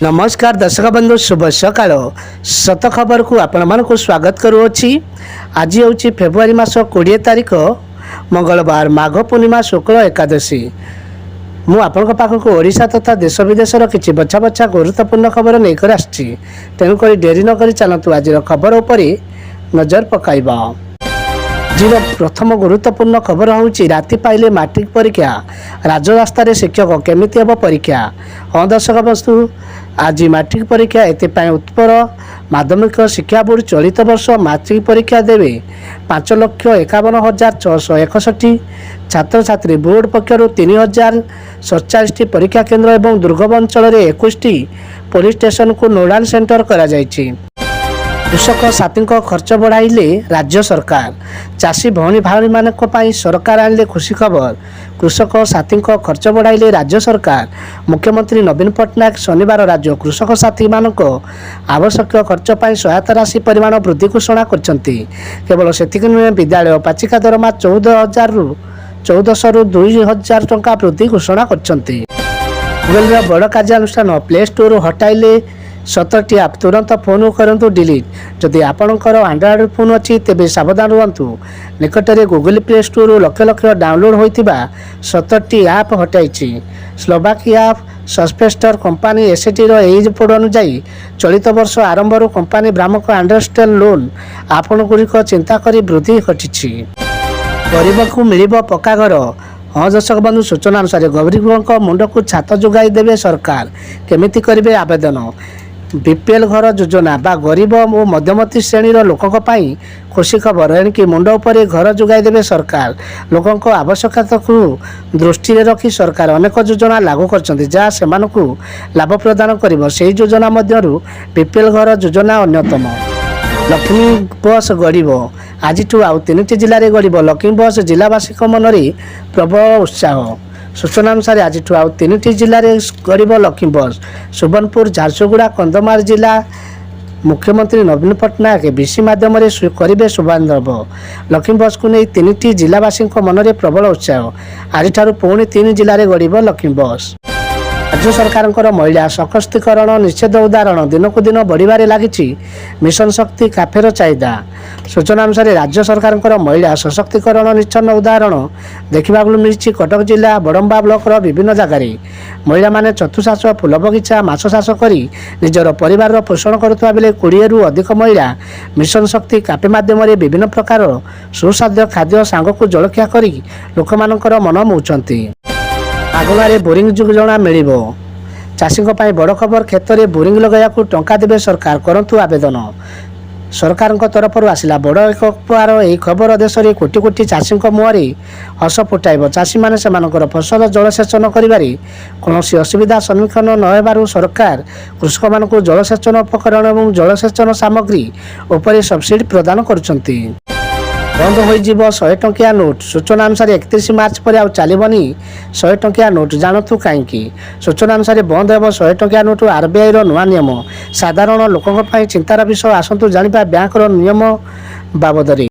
नमस्कार दर्शक बंधु शुभ सकाळ सत खबर को आपण मानक स्वागत करूँगी। आज हूँ फेब्रुआरी मास 20 तारीख मंगलवार माघ पूर्णिमा शुक्ल एकादशी। मु आपण पाखक ओडिशा तथा देश विदेशर किसी बछा बछा गुरुत्वपूर्ण खबर लेकर आसी। तेणुक डेरी नक चलतु आज खबर उपर नजर पकाइबा। आज प्रथम गुरुत्वपूर्ण खबर हूँ राति पाइले मैट्रिक परीक्षा राजरास्त शिक्षक केमिति हम परीक्षा। हाँ दर्शक बंधु आज मैट्रिक परीक्षा एपाई उत्तर माध्यमिक शिक्षा बोर्ड चलित वर्ष मैट्रिक परीक्षा देवे 5,51,661 छात्र छात्री। बोर्ड पक्षर 3,047 परीक्षा केन्द्र और दुर्गम अंचल 21 पुलिस स्टेशन को नोडाल सेंटर करा जायछि। कृषक साथी खर्च बढ़ाइले राज्य सरकार। चाषी भौणी भाई मानी सरकार आनिले खुशी खबर। कृषक साथी खर्च बढ़ाइले राज्य सरकार। मुख्यमंत्री नवीन पट्टनायक शनिवार राज्य कृषक साथी मानक आवश्यक खर्च पर सहायता राशि परिमाण वृद्धि घोषणा करछंती। केवल सेतिक नुहे विद्यालय पाचिका दरमा 14,000 रु 2,000 टंका वृद्धि घोषणा करछंती। गुगल बड़ कार्यानुष्ठान प्ले स्टोर हटाइले 17टी आप तुरंत फोन करंतु डिलीट। जदि आपणकर आंड्रॉइड फोन अच्छी तेज सावधान रुहतु। निकट में गूगल प्ले स्टोर लक्ष लक्ष डाउनलोड होता 17टी आप हटाई। स्लोवाकिया सस्पेस्टर कंपानी एसटीर एज रिपोर्ट अनुଯାୟୀ चलित वर्ष आरंभ कंपानी भ्रामक आंडरस्टेल लोन आपणगुड़िक चिंता कर वृद्धि घटी। गरीब को मिल पक्का घर। हाँ दर्शक बंधु सूचना अनुसार गरीबों मुंड को छात जोगाई देवे सरकार। केमिति करिवे आवेदन। बीपीएल घर योजना बा गरीब और मध्यमती श्रेणी लोकों खुशी खबर एणिकी मुंड उपर घर जोगाई देवे सरकार। लोकों आवश्यकता को दृष्टि रखी सरकार अनेक योजना लागू करछन्ति जहाँ सेमानकु लाभ प्रदान करिवो। सेही योजना मध्यरु बीपीएल घर योजना अन्यतम। लक्ष्मी बस गड़ब आज आउ 3टी जिले में गड़ब लक्ष्मी बस जिलावासी मन में प्रबल उत्साह। सूचना अनुसार आज आउ 3टी जिले में गड़ब लक्ष्मी बस। सुवर्णपुर झारसुगुड़ा कंधमाल जिला मुख्यमंत्री नवीन पट्टनायक बीसी माध्यम करेंगे शुभारंभ। लक्ष्मी बस को नहीं 3टी जिलावासी मन में प्रबल उत्साह। आज पुणी 3 जिले में गड़ब लक्ष्मी बस। राज्य सरकार महिला सशक्तिकरण निषेध उदाहरण दिनकू दिन बढ़िबारे लागिछि। मिशन शक्ति काफेर चाहिदा। सूचना अनुसार राज्य सरकार महिला सशक्तिकरण निश्चन उदाहरण देखा मिली। कटक जिला बड़म्बा ब्लॉकर विभिन्न जगार महिला माने चतुर्चाष फूल बगीचा माछ चाष कर निजर परिवार पोषण करुवा बेले 20 रु अधिक महिला मिशन शक्ति काफे माध्यम विभिन्न प्रकार सुस्वाद्य खाद्य सांग को जलखिया कर लोक मन मोउछंती। आगलारे बोरिंग योजना मिल। चाषी बड़ खबर क्षेत्र में बोरिंग लगाया टंका देवे सरकार करंतु आवेदन। सरकार तरफ आसला बड़ एक उपहार। यह खबर देश में कोटी कोटी चाषी मुहरे हस फुटाइब। चाषी मैंने से फसल जलसेचन करें कौन असुविधा सम्मुखीन न सरकार कृषक मान जलसेचन उपकरण और जलसेचन सामग्री उपर सब्सिडी प्रदान करुछंती। बंद हो 100 टंकिया नोट। सूचना अनुसार 31 मार्च पर आउ चलबनी 100 टंकिया नोट। जानतु कहीं। सूचना अनुसार बंद हो 100 टंकिया नोट। आरबीआई नुआ नियम साधारण लोकों चिंतार विषय। आसतु जानिबा बैंक नियम बाबद।